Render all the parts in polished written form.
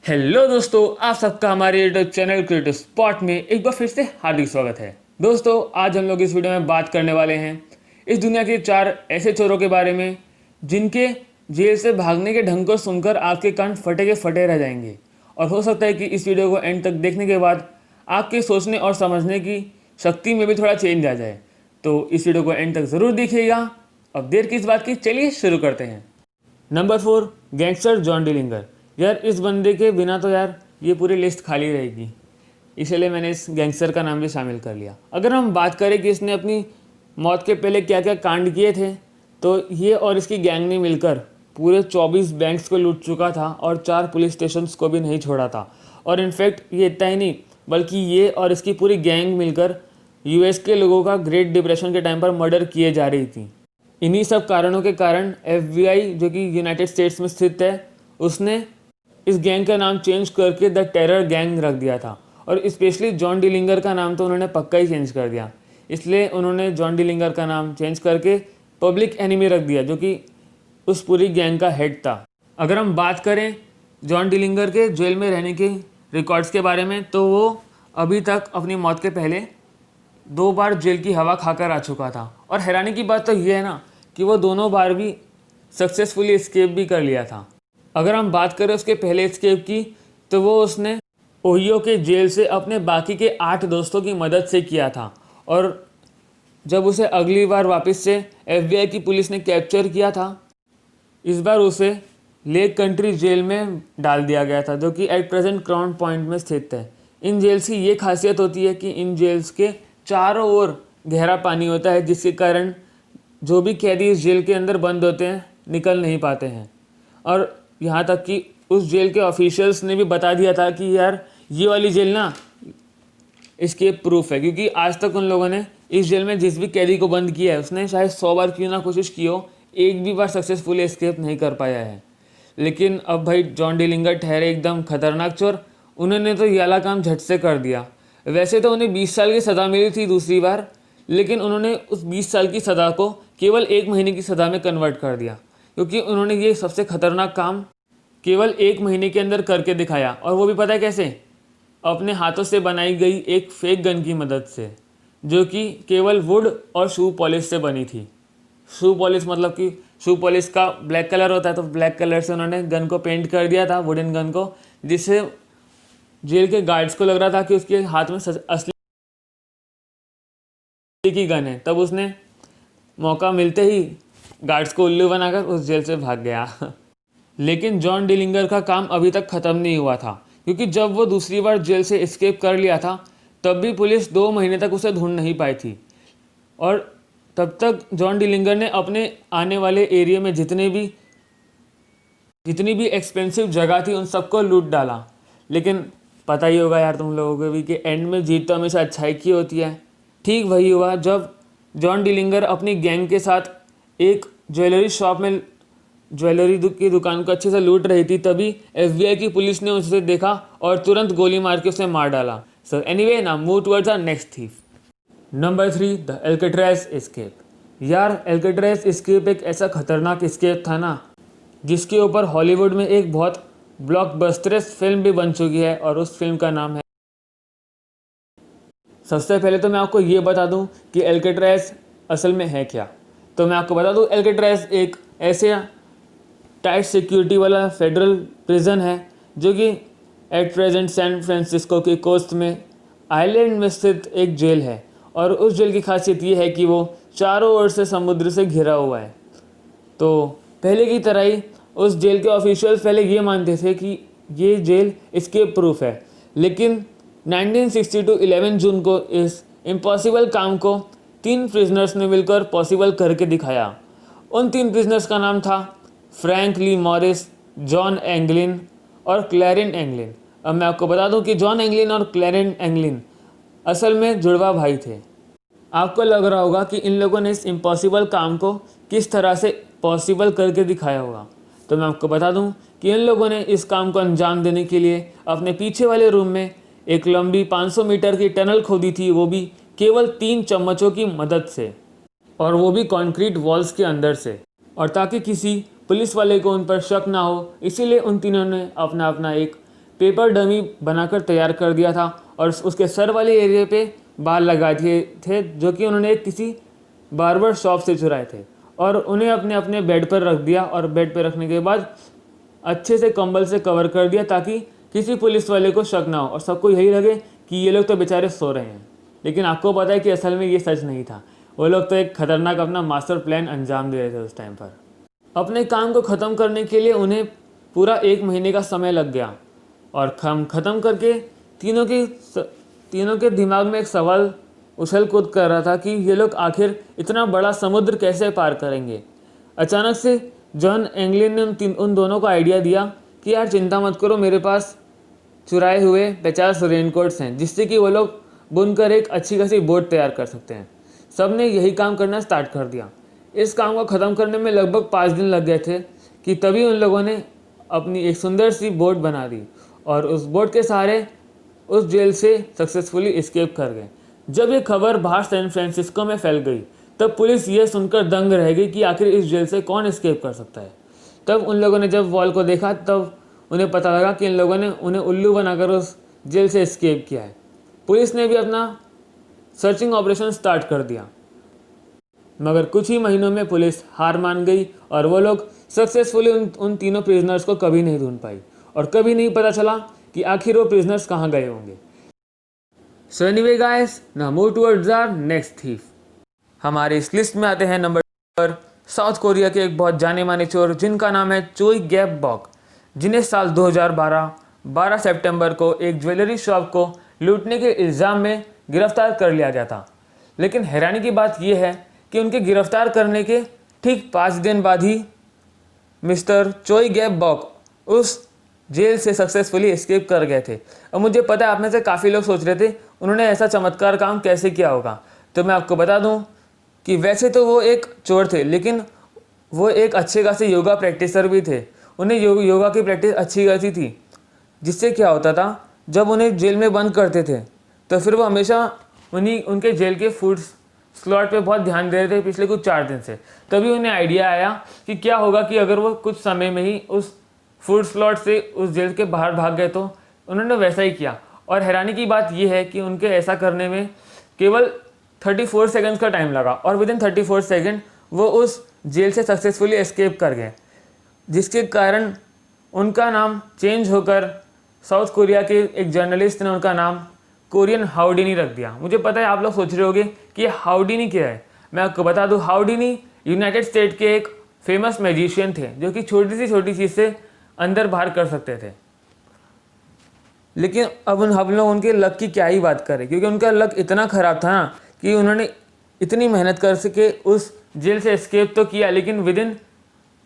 Hello दोस्तों, आप सबका हमारे यूट्यूब चैनल क्रिएटिव स्पॉट में एक बार फिर से हार्दिक स्वागत है। दोस्तों, आज हम लोग इस वीडियो में बात करने वाले हैं इस दुनिया के 4 ऐसे चोरों के बारे में जिनके जेल से भागने के ढंग को सुनकर आपके कान फटे के फटे रह जाएंगे। और हो सकता है कि इस वीडियो को एंड तक देखने के बाद आपके सोचने और समझने की शक्ति में भी थोड़ा चेंज आ जाए। तो इस वीडियो को एंड तक ज़रूर देखिएगा। अब देर किस बात की, चलिए शुरू करते हैं। Number 4, gangster John Dillinger. यार, इस बंदे के बिना तो यार ये पूरी लिस्ट खाली रहेगी, इसलिए मैंने इस गैंगस्टर का नाम भी शामिल कर लिया। अगर हम बात करें कि इसने अपनी मौत के पहले क्या क्या कांड किए थे, तो ये और इसकी गैंग ने मिलकर पूरे 24 बैंक्स को लूट चुका था और 4 पुलिस स्टेशंस को भी नहीं छोड़ा था। और इनफैक्ट ये इतना ही नहीं, बल्कि ये और इसकी पूरी गैंग मिलकर यूएस के लोगों का ग्रेट डिप्रेशन के टाइम पर मर्डर किए जा रही थी। इन्हीं सब कारणों के कारण एफबीआई, जो कि यूनाइटेड स्टेट्स में स्थित है, उसने इस गैंग का नाम चेंज करके द टेरर गैंग रख दिया था। और स्पेशली जॉन डिलिंगर का नाम तो उन्होंने पक्का ही चेंज कर दिया। इसलिए उन्होंने जॉन डिलिंगर का नाम चेंज करके पब्लिक एनिमी रख दिया, जो कि उस पूरी गैंग का हेड था। अगर हम बात करें जॉन डिलिंगर के जेल में रहने के रिकॉर्ड्स के बारे में, तो वो अभी तक अपनी मौत के पहले 2 बार जेल की हवा खाकर आ चुका था। और हैरानी की बात तो ये है ना कि वो दोनों बार भी सक्सेसफुली एस्केप भी कर लिया था। अगर हम बात करें उसके पहले एस्केप की, तो वो उसने ओहियो के जेल से अपने बाकी के 8 दोस्तों की मदद से किया था। और जब उसे अगली बार वापस से एफबीआई की पुलिस ने कैप्चर किया था, इस बार उसे लेक कंट्री जेल में डाल दिया गया था, जो कि एट प्रेजेंट क्राउन पॉइंट में स्थित है। इन जेल्स की ये खासियत होती है कि इन जेल्स के चारों ओर गहरा पानी होता है, जिसके कारण जो भी कैदी इस जेल के अंदर बंद होते हैं निकल नहीं पाते हैं। और यहाँ तक कि उस जेल के ऑफिशियल्स ने भी बता दिया था कि यार ये वाली जेल ना एस्केप प्रूफ है, क्योंकि आज तक उन लोगों ने इस जेल में जिस भी कैदी को बंद किया है, उसने शायद 100 बार क्यों ना कोशिश की हो, एक भी बार सक्सेसफुली एस्केप नहीं कर पाया है। लेकिन अब भाई जॉन डिलिंगर ठहरे एकदम खतरनाक चोर, उन्होंने तो ये वाला काम झट से कर दिया। वैसे तो उन्हें 20 साल की सज़ा मिली थी दूसरी बार, लेकिन उन्होंने उस 20 साल की सज़ा को केवल 1 महीने की सज़ा में कन्वर्ट कर दिया, क्योंकि उन्होंने ये सबसे खतरनाक काम केवल 1 महीने के अंदर करके दिखाया। और वो भी पता है कैसे? अपने हाथों से बनाई गई एक फेक गन की मदद से, जो कि केवल वुड और शू पॉलिश से बनी थी। शू पॉलिश मतलब कि शू पॉलिश का ब्लैक कलर होता है, तो ब्लैक कलर से उन्होंने गन को पेंट कर दिया था, वुडन गन को, जिससे जेल के गार्ड्स को लग रहा था कि उसके हाथ में असली की गन है। तब उसने मौका मिलते ही गार्ड्स को उल्लू बनाकर उस जेल से भाग गया। लेकिन जॉन डिलिंगर का काम अभी तक ख़त्म नहीं हुआ था, क्योंकि जब वो दूसरी बार जेल से एस्केप कर लिया था, तब भी पुलिस 2 महीने तक उसे ढूंढ नहीं पाई थी। और तब तक जॉन डिलिंगर ने अपने आने वाले एरिया में जितनी भी एक्सपेंसिव जगह थी, उन सबको लूट डाला। लेकिन पता ही होगा यार तुम लोगों को भी कि एंड में जीत तो हमेशा अच्छाई की होती है। ठीक वही हुआ जब जॉन डिलिंगर अपनी गैंग के साथ एक ज्वेलरी शॉप में ज्वेलरी की दुकान को अच्छे से लूट रही थी, तभी एफबीआई की पुलिस ने उसे देखा और तुरंत गोली मार के उसे मार डाला। So anyway, now move towards our next thief. Number 3, the Alcatraz escape. यार, एल्केट्राज़ एस्केप एक ऐसा खतरनाक एस्केप था ना, जिसके ऊपर हॉलीवुड में एक बहुत ब्लॉकबस्टरस फिल्म भी बन चुकी है, और उस फिल्म का नाम है। सबसे पहले तो मैं आपको ये बता दूं कि एल्केट्राज़ असल में है क्या। तो मैं आपको बता दूं, एल्केट्राज़ एक ऐसे टाइट सिक्योरिटी वाला फेडरल प्रिजन है, जो कि एट प्रेजेंट सैन फ्रांसिस्को की कोस्ट में आइलैंड में स्थित एक जेल है। और उस जेल की खासियत ये है कि वो चारों ओर से समुद्र से घिरा हुआ है। तो पहले की तरह ही उस जेल के ऑफिशियल्स पहले ये मानते थे कि ये जेल एस्केप प्रूफ है, लेकिन 1962 11 जून को इस इम्पॉसिबल काम को 3 प्रिजनर्स ने मिलकर पॉसिबल करके दिखाया। उन 3 प्रिजनर्स का नाम था फ्रैंक ली मॉरिस, जॉन एंगलिन और क्लैरिन एंगलिन। अब मैं आपको बता दूं कि जॉन एंगलिन और क्लैरिन एंगलिन असल में जुड़वा भाई थे। आपको लग रहा होगा कि इन लोगों ने इस इम्पॉसिबल काम को किस तरह से पॉसिबल करके दिखाया होगा। तो मैं आपको बता दूं कि इन लोगों ने इस काम को अंजाम देने के लिए अपने पीछे वाले रूम में एक लंबी 500 मीटर की टनल खोदी थी, वो भी केवल 3 चम्मचों की मदद से, और वो भी कंक्रीट वॉल्स के अंदर से। और ताकि किसी पुलिस वाले को उन पर शक ना हो, इसीलिए उन तीनों ने अपना अपना एक पेपर डमी बनाकर तैयार कर दिया था और उसके सर वाले एरिया पे बाल लगा दिए थे, जो कि उन्होंने किसी बार्बर शॉप से चुराए थे, और उन्हें अपने अपने बेड पर रख दिया और बेड पर रखने के बाद अच्छे से कंबल से कवर कर दिया ताकि किसी पुलिस वाले को शक ना हो और सबको यही लगे कि ये लोग तो बेचारे सो रहे हैं। लेकिन आपको पता है कि असल में ये सच नहीं था। वो लोग तो एक खतरनाक अपना मास्टर प्लान अंजाम दे रहे थे उस टाइम पर। अपने काम को ख़त्म करने के लिए उन्हें पूरा 1 महीने का समय लग गया और ख़त्म करके तीनों के दिमाग में एक सवाल उछल कूद कर रहा था कि ये लोग आखिर इतना बड़ा समुद्र कैसे पार करेंगे। अचानक से जॉन एंगलिन ने उन दोनों को आइडिया दिया कि यार चिंता मत करो, मेरे पास चुराए हुए 50 रेनकोट्स हैं जिससे कि वो लोग बुनकर एक अच्छी खासी बोट तैयार कर सकते हैं। सब ने यही काम करना स्टार्ट कर दिया। इस काम को ख़त्म करने में लगभग 5 दिन लग गए थे कि तभी उन लोगों ने अपनी एक सुंदर सी बोट बना दी और उस बोट के सहारे उस जेल से सक्सेसफुली एस्केप कर गए। जब ये खबर बाहर सैन फ्रांसिस्को में फैल गई तब पुलिस ये सुनकर दंग रह गई कि आखिर इस जेल से कौन एस्केप कर सकता है। तब उन लोगों ने जब वॉल को देखा तब उन्हें पता लगा कि इन लोगों ने उन्हें उल्लू बनाकर उस जेल से एस्केप किया है। पुलिस ने भी अपना सर्चिंग ऑपरेशन स्टार्ट कर दिया, मगर कुछ ही महीनों में पुलिस हार मान गई और वो लोग सक्सेसफुली उन तीनों प्रिजनर्स को कभी नहीं ढूंढ पाई और कभी नहीं पता चला कि आखिर वो प्रिजनर्स कहाँ गए होंगे। So anyway guys, now move towards our next thief. हमारे इस लिस्ट में आते हैं नंबर पर साउथ कोरिया के एक बहुत जाने माने चोर जिनका नाम है चोई गैप बॉक, जिन्हें साल 2012 12 सितंबर को एक ज्वेलरी शॉप को लूटने के इल्ज़ाम में गिरफ्तार कर लिया गया था। लेकिन हैरानी की बात यह है कि उनके गिरफ्तार करने के ठीक 5 दिन बाद ही मिस्टर चोई गैप बॉक उस जेल से सक्सेसफुली एस्केप कर गए थे। और मुझे पता है आप में से काफ़ी लोग सोच रहे थे उन्होंने ऐसा चमत्कार काम कैसे किया होगा। तो मैं आपको बता दूं कि वैसे तो वो एक चोर थे, लेकिन वो एक अच्छे खासे योगा प्रैक्टिसर भी थे। उन्हें योगा की प्रैक्टिस अच्छी खासी थी, जिससे क्या होता था जब उन्हें जेल में बंद करते थे तो फिर वो हमेशा उनके जेल के फूड स्लॉट पे बहुत ध्यान दे रहे थे पिछले कुछ 4 दिन से। तभी उन्हें आइडिया आया कि क्या होगा कि अगर वो कुछ समय में ही उस फूड स्लॉट से उस जेल के बाहर भाग गए तो उन्होंने वैसा ही किया। और हैरानी की बात यह है कि उनके ऐसा करने में केवल 34 सेकंड्स का टाइम लगा और विद इन 34 सेकंड वो उस जेल से सक्सेसफुली एस्केप कर गए, जिसके कारण उनका नाम चेंज होकर साउथ कोरिया के एक जर्नलिस्ट ने उनका नाम कोरियन हाउडिनी रख दिया। मुझे पता है आप लोग सोच रहे होंगे कि हाउडिनी क्या है। मैं आपको बता दूं, हाउडिनी यूनाइटेड स्टेट के एक फेमस मैजिशियन थे जो कि छोटी सी छोटी चीज़ से अंदर बाहर कर सकते थे। लेकिन अब हम लोग उनके लक की क्या ही बात करें, क्योंकि उनका लक इतना ख़राब था ना कि उन्होंने इतनी मेहनत कर सके उस जेल से एस्केप तो किया, लेकिन विद इन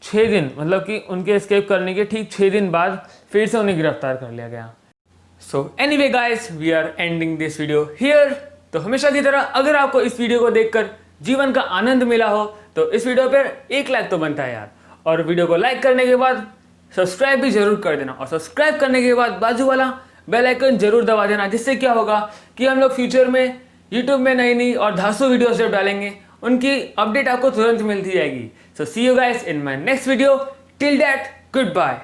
6 दिन, मतलब कि उनके एस्केप करने के ठीक 6 दिन बाद फिर से उन्हें गिरफ्तार कर लिया गया। So anyway guys, we are ending this video here. तो हमेशा की तरह अगर आपको इस वीडियो को देखकर जीवन का आनंद मिला हो तो इस वीडियो पर एक लाइक तो बनता है यार, और वीडियो को लाइक करने के बाद सब्सक्राइब भी जरूर कर देना, और सब्सक्राइब करने के बाद बाजू वाला बेल आइकन जरूर दबा देना, जिससे क्या होगा कि हम लोग फ्यूचर में यूट्यूब में नई नई और धांसू वीडियोस जब डालेंगे उनकी अपडेट आपको तुरंत मिलती जाएगी। So see you guys in my next video. Till that, good bye.